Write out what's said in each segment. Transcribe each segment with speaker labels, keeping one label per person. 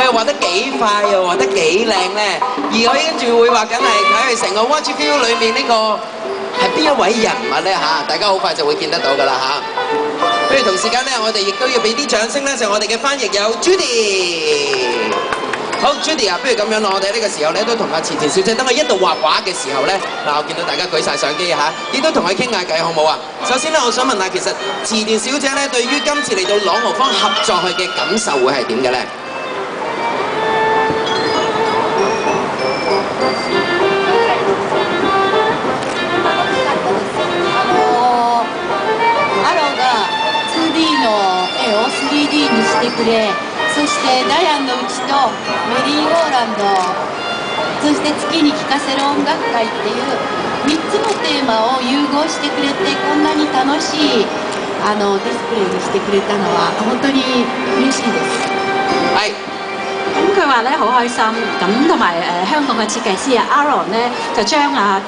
Speaker 1: 佢又畫得幾快又畫得幾靚咧，而佢跟住會畫緊係睇佢成個 Watch Feel 裏面呢個係邊一位人物咧嚇，大家好快就會見得到噶啦嚇。不如同時間咧，我哋亦都要俾啲掌聲咧，就我哋嘅翻譯有 Judy。好 ，Judy 啊，不如咁樣咯，我哋呢個時候咧都同阿慈田小姐，等佢一度畫畫嘅時候咧，嗱我見到大家舉晒相機嚇，亦都同佢傾下偈好唔好啊？首先咧，我想問下，其實慈田小姐咧對於今次嚟到朗豪坊合作佢嘅感受會係點嘅咧？
Speaker 2: アロが 2D の絵を 3D にしてくれ、そしてダイアンのうちとメリーゴーランド、そして月に聴かせる音楽会っていう3つのテーマを融合してくれて、こんなに楽しいディスプレイにしてくれたのは本當に嬉しいです。
Speaker 1: 係。
Speaker 3: 咁佢話咧好開心，咁同埋香港嘅設計師Aaron 咧就將嗰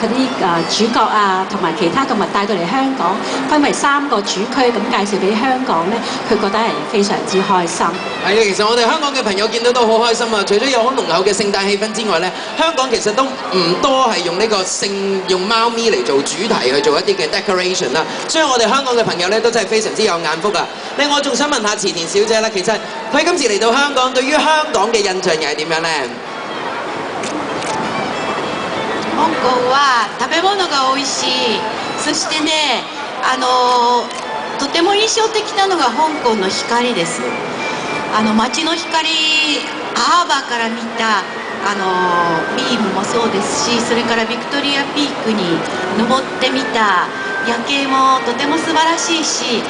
Speaker 3: 啲主角同埋其他動物帶到嚟香港，分為3個主區咁介紹俾香港咧，佢覺得係非常之開心。
Speaker 1: 係啊，其實我哋香港嘅朋友見到都好開心啊！除咗有好濃厚嘅聖誕氣氛之外咧，香港其實都唔多係用呢個用貓咪嚟做主題去做一啲嘅 decoration 啦，所以我哋香港嘅朋友咧都真係非常之有眼福啊！另外，我仲想問下慈田小姐咧，其實佢今次嚟到香港，對於香港嘅印象又係點樣咧？
Speaker 2: 香港は食べ物が美味しい。そしてね、とても印象的なのが香港の光です。街の光、ハーバーから見たビームもそうですし、それからビクトリアピークに登ってみた夜景もとても素晴らしいし、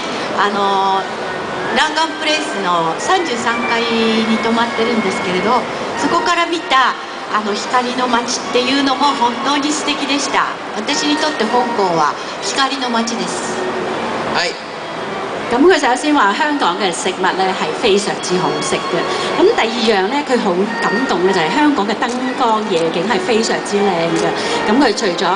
Speaker 2: ランガンプレイスの33階に泊まってるんですけれど、そこから見た光の街っていうのも本當に素敵でした。私にとって香港は光の街です。
Speaker 1: 係。
Speaker 3: 咁佢首先話香港嘅食物咧係非常之好食嘅。咁第二樣咧，佢好感動嘅就係香港嘅燈光夜景係非常之靚嘅。咁佢除咗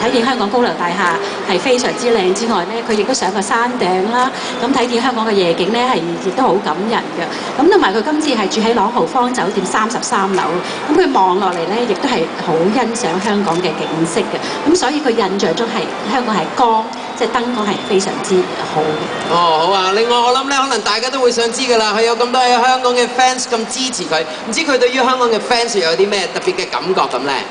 Speaker 3: 睇見香港高樓大廈係非常之靚之外咧，佢亦都上過山頂啦。咁睇見香港嘅夜景咧係亦都好感人嘅。咁同埋佢今次係住喺朗豪坊酒店33樓，咁佢望落嚟咧亦都係好欣賞香港嘅景色嘅。咁所以佢印象中係香港係光，即係燈光係非常之好嘅。
Speaker 1: 哦，好啊！另外我諗咧，可能大家都會想知㗎啦，佢有咁多喺香港嘅 fans 咁支持佢，唔知佢對於香港嘅 fans 有啲咩特別嘅感覺咁咧？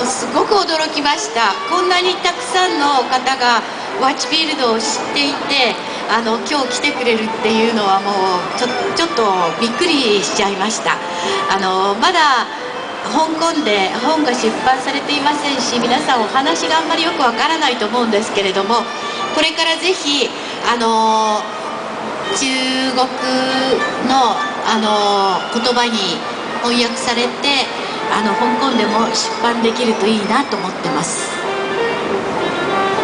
Speaker 2: すごく驚きました。こんなにたくさんの方がワッチフィールドを知っていて、今日来てくれるっていうのはもうちょっとびっくりしちゃいました。まだ香港で本が出版されていませんし、皆さんお話があんまりよくわからないと思うんですけれども、これからぜひ中国の言葉に翻訳されて香港でも出版できるといいなと思ってます。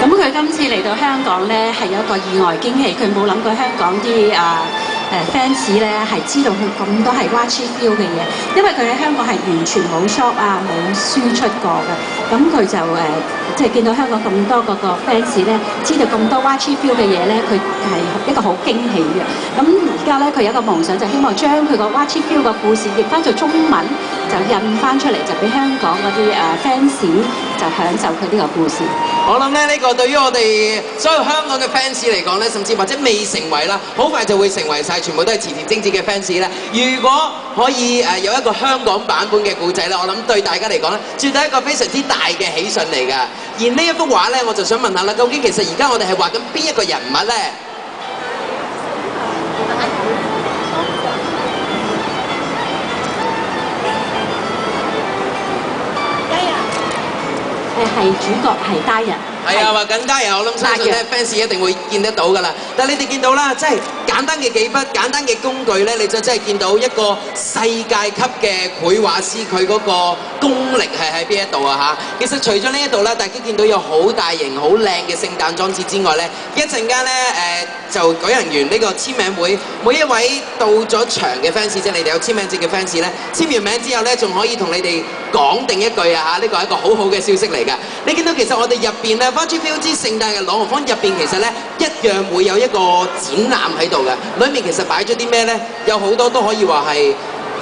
Speaker 3: 咁佢今次嚟到香港咧係有一個意外驚喜，佢冇諗過香港啲fans 咧係知道佢咁多係 Watch Feel 嘅嘢，因為佢喺香港係完全冇 shop 冇輸出過嘅。咁佢就即係見到香港咁多個 fans 咧，知道咁多 Watch Feel 嘅嘢咧，佢係一個好驚喜嘅。咁而家咧佢有一個夢想，就希望將佢個 Watch Feel 嘅故事譯翻做中文，就印翻出嚟，就俾香港嗰啲fans 就享受佢呢個故事。
Speaker 1: 我諗咧呢個對於我哋所有香港嘅 fans 嚟講咧，甚至或者未成為啦，好快就會成為晒，全部都係慈田精子嘅 fans 咧。如果可以有一個香港版本嘅故仔咧，我諗對大家嚟講咧，絕對係一個非常之大嘅喜訊嚟㗎。而呢一幅畫咧，我就想問下啦，究竟其實而家我哋係畫緊邊一個人物咧？
Speaker 3: 係主角係家人。
Speaker 1: 係啊，話緊家人，我諗相信咧 fans 一定會見得到㗎啦。但係你哋見到啦，即係簡單嘅幾筆、簡單嘅工具咧，你就真係見到一個世界級嘅繪畫師佢嗰個功力係喺邊一度啊嚇！其實除咗呢一度咧，大家見到有好大型、好靚嘅聖誕裝置之外咧，一陣間咧就舉行完呢個簽名會，每一位到咗場嘅 fans， 即係你哋有簽名證嘅 fans 咧，簽完名之後咧，仲可以同你哋講定一句啊嚇！呢個係一個好好嘅消息嚟㗎。你見到其實我哋入邊咧 Watch Feel 之聖誕嘅朗豪坊入邊其實咧一樣會有一個展覽喺度嘅，裏面其實擺咗啲咩咧？有好多都可以話係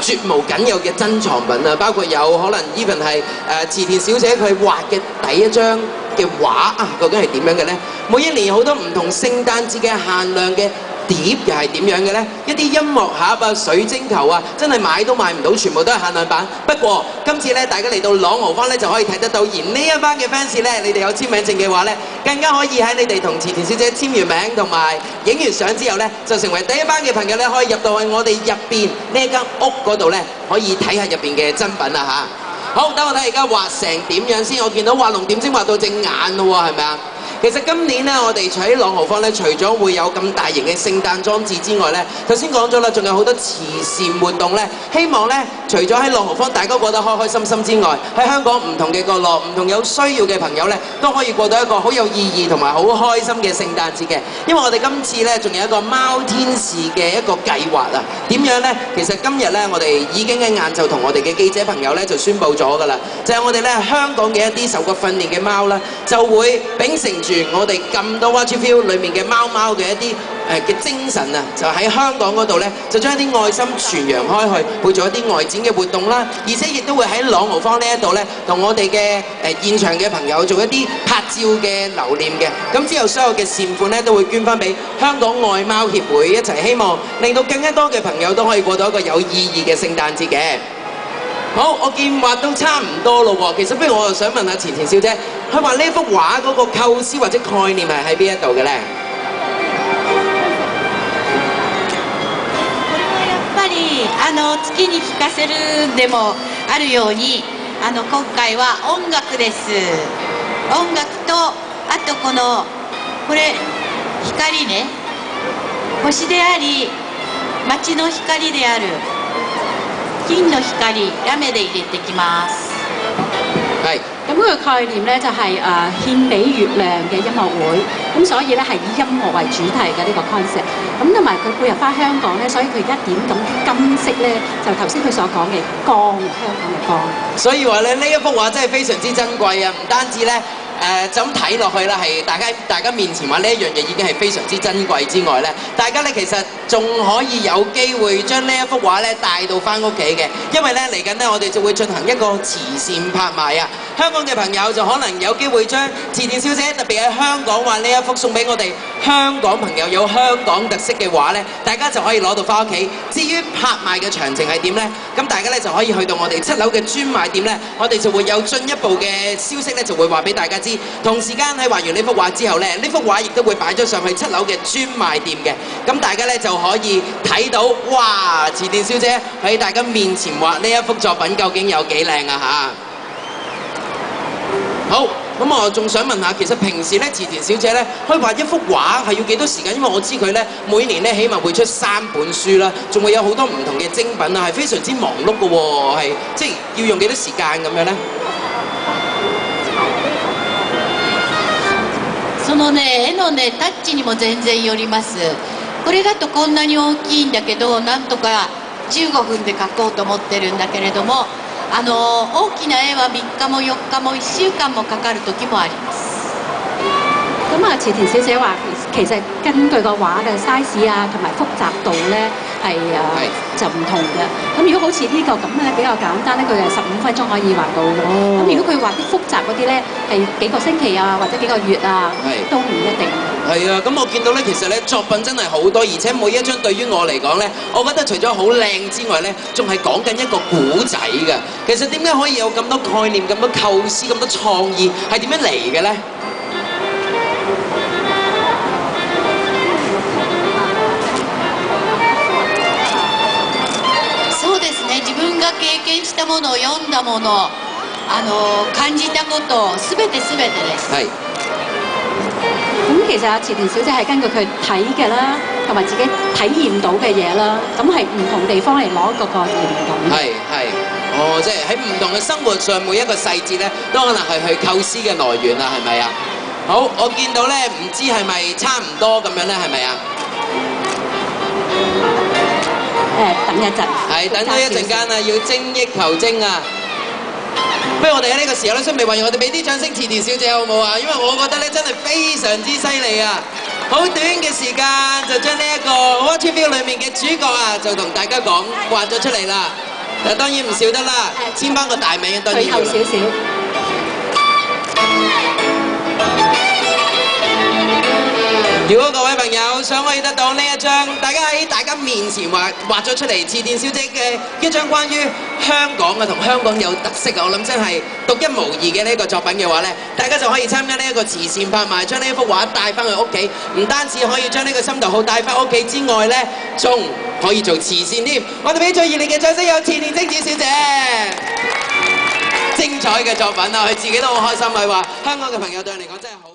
Speaker 1: 絕無僅有嘅珍藏品啊，包括有可能 even 係池田小姐佢畫嘅第一張嘅畫啊，究竟係點樣嘅咧？每一年好多唔同聖誕節嘅限量嘅碟又係點樣嘅呢？一啲音樂盒啊、水晶球啊，真係買都買唔到，全部都係限量版。不過今次咧，大家嚟到朗豪坊咧就可以睇得到，而呢一班嘅 fans 咧，你哋有簽名證嘅話咧，更加可以喺你哋同池田小姐簽完名同埋影完相之後咧，就成為第一班嘅朋友咧，可以入到去我哋入邊呢一間屋嗰度咧，可以睇下入邊嘅真品啊嚇！好，等我睇而家畫成點樣先。我見到畫龍點睛畫到隻眼咯喎，係咪啊？其實今年咧，我哋喺朗豪坊咧，除咗會有咁大型嘅聖誕裝置之外咧，頭先講咗啦，仲有好多慈善活動咧。希望咧，除咗喺朗豪坊大家過得開開心心之外，喺香港唔同嘅角落、唔同有需要嘅朋友咧，都可以過到一個好有意義同埋好開心嘅聖誕節嘅。因為我哋今次咧，仲有一個貓天使嘅一個計劃啊。點樣咧？其實今日咧，我哋已經喺晏晝同我哋嘅記者朋友咧就宣佈咗㗎啦，就係我哋咧香港嘅一啲受過訓練嘅貓啦，就會秉承住我哋咁多 Watch Feel 裏面嘅貓貓嘅一啲嘅精神啊，就喺香港嗰度咧，就將一啲愛心傳揚開去，會做一啲外展嘅活動啦，而且亦都會喺朗豪坊呢一度咧，同我哋嘅現場嘅朋友做一啲拍照嘅留念嘅。咁之後所有嘅善款咧，都會捐翻俾香港愛貓協會，一齊希望令到更加多嘅朋友都可以過到一個有意義嘅聖誕節嘅。好，我見畫到差唔多咯喎，其實不如我就想問下池田小姐，佢畫呢幅畫嗰個構思或者概念係喺邊一度嘅咧？
Speaker 2: やっぱり月に聴かせるでもあるように今回は音楽です。音楽とあとこれ光ね、星であり街の光である金の光ラメで入れてきます。
Speaker 1: 係。
Speaker 3: 咁佢嘅概念咧就係獻俾月亮嘅音樂會，咁所以咧係以音樂為主題嘅呢個 concept。咁同埋佢配合翻香港咧，所以佢一點咁金色咧，就頭先佢所講嘅光，香港嘅光。
Speaker 1: 所以話咧，呢一幅畫真係非常之珍貴啊！唔單止咧。就咁睇落去啦，係大家面前話呢一樣嘢已經係非常之珍貴之外咧，大家咧其實仲可以有機會將呢一幅畫咧帶到翻屋企嘅，因為咧嚟緊咧我哋就會進行一個慈善拍賣啊！香港嘅朋友就可能有機會將池田小姐特別喺香港畫呢一幅送俾我哋香港朋友有香港特色嘅畫咧，大家就可以攞到翻屋企。至於拍賣嘅詳情係點咧？咁大家咧就可以去到我哋7樓嘅專賣店咧，我哋就會有進一步嘅消息咧，就會話俾大家知。同時間喺畫完呢幅畫之後咧，呢幅畫亦都會擺咗上去7樓嘅專賣店嘅，咁大家咧就可以睇到，哇！池田小姐喺大家面前畫呢一幅作品究竟有幾靚啊嚇！好，咁我仲想問下，其實平時咧池田小姐咧，可以畫一幅畫係要幾多時間？因為我知佢咧每年咧起碼會出3本書啦，仲會有好多唔同嘅精品啊，係非常之忙碌嘅喎，係即係要用幾多時間咁樣咧？
Speaker 2: そのね、絵のねタッチにも全然よります。これだとこんなに大きいんだけど、なんとか15分で描こうと思ってるんだけれども、大きな絵は3日も4日も1週間もかかる時もあります。
Speaker 3: 咁啊，池田小姐話其實根據個畫嘅 size 啊同埋複雜度咧係就唔同嘅。咁如果好似呢個咁咧比較簡單咧，佢係15分鐘可以畫到嘅。咁如果佢畫啲複雜嗰啲咧係幾個星期啊或者幾個月啊，都唔一定。
Speaker 1: 係啊，咁我見到咧，其實咧作品真係好多，而且每一張對於我嚟講咧，我覺得除咗好靚之外咧，仲係講緊一個古仔嘅。其實點解可以有咁多概念、咁多構思、咁多創意，係點樣嚟嘅咧？
Speaker 2: そうですね、自分が経験したもの、読んだもの、感じたことすべてです。
Speaker 1: 係。
Speaker 3: 咁其實阿池田小姐係根據佢睇嘅啦，同埋自己體驗到嘅嘢啦，咁係唔同地方嚟攞個概念咁。
Speaker 1: 係，哦，即係喺唔同嘅生活上每一個細節咧，都可能係佢構思嘅來源啦，係咪啊？好，我見到咧，唔知係咪差唔多咁樣咧，係咪啊？
Speaker 3: 等一陣。
Speaker 1: 係，等多一陣間啊，要精益求精啊！不如我哋喺呢個時候咧，心裏話，我哋俾啲掌聲，池田小姐好唔好啊？因為我覺得咧真係非常之犀利啊！好短嘅時間就將呢一個 Watch It Feel 裏面嘅主角啊，就同大家講畫咗出嚟啦。嗱，當然唔少得啦，簽翻個大名當然要啦。
Speaker 3: 退後少少。
Speaker 1: 如果各位朋友想可以得到呢一張，大家喺大家面前畫咗出嚟，池田小姐嘅一張關於香港嘅同香港有特色嘅，我諗真係獨一無二嘅呢一個作品嘅話咧，大家就可以參加呢一個慈善拍賣，將呢一幅畫帶翻去屋企，唔單止可以將呢個心頭好帶翻屋企之外咧，仲可以做慈善添。我哋俾最熱烈嘅掌聲有池田晶子小姐，精彩嘅作品啊！佢自己都好開心，佢話香港嘅朋友對佢嚟講真係好。